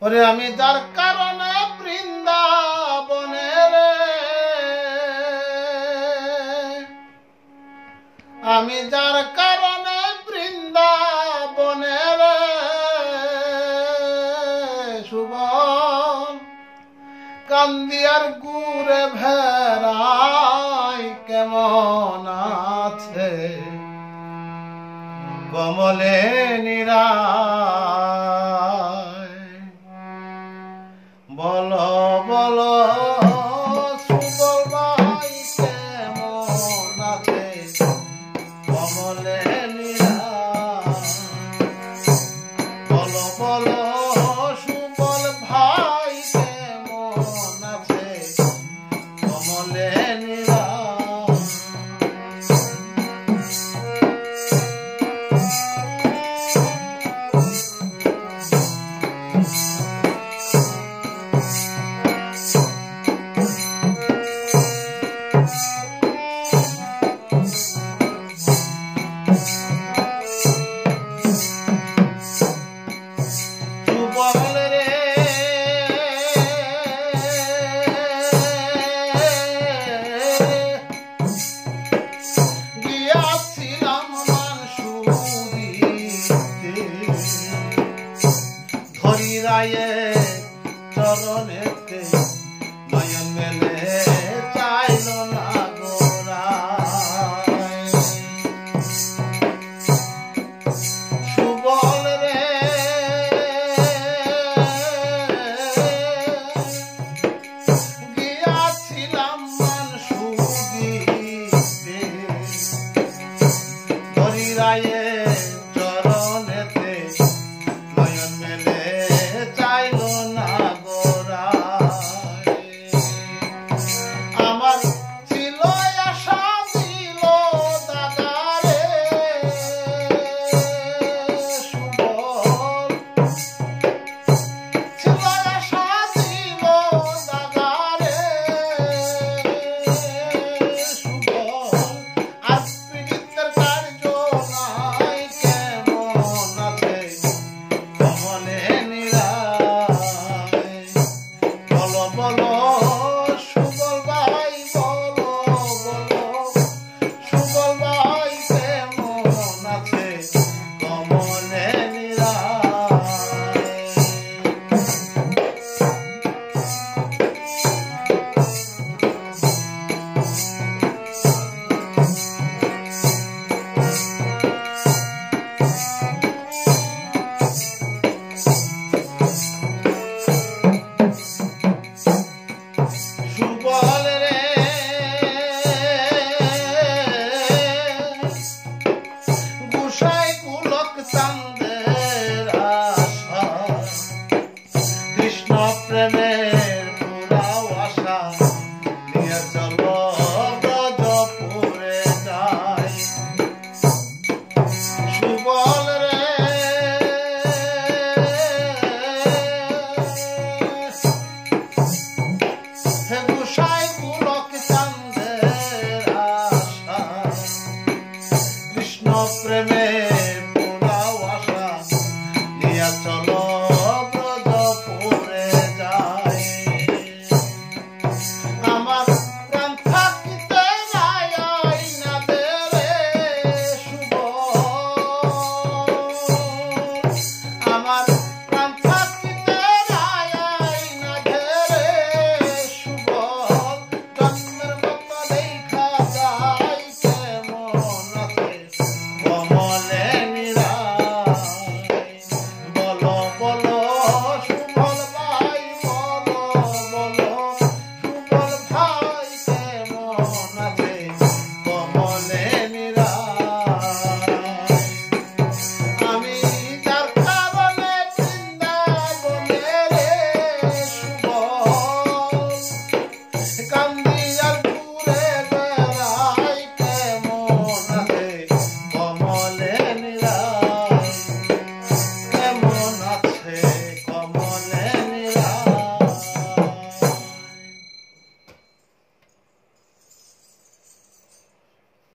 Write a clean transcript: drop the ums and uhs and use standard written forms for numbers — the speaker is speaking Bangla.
ওরে আমি যার কারণে বৃন্দাবনে রে, আমি যার কারণে বৃন্দাবনে রে সুবল কান্দিয়ার গুরে ভেড়াই কেমন আছে কমলে নিরায় বলো বলো সুবল ভাই কেমন আছে কমলে নিরায় বলো বলো সুবল ভাই কেমন আছে কমলে নিরায় চরণেতে নয়ন মেলে চাইল না গোরায় সুবল রে গিয়াছিলাম মানসুদিতে হরিরায়ে চরণেতে নয়ন মেলে চাইল না আমার ছিল আশা দিল দাদারে সুবল ছিল আশা দিল দাদারে সুবল আর পীড়িতের কার্য নাই কেমন আছে কমলে নিরায় বলো বলো সুবল ভাই বলো বলো সুবল ভাই কেমন আছে কমলে নিরায় সুবল রে গুসাই কুলক চান্দ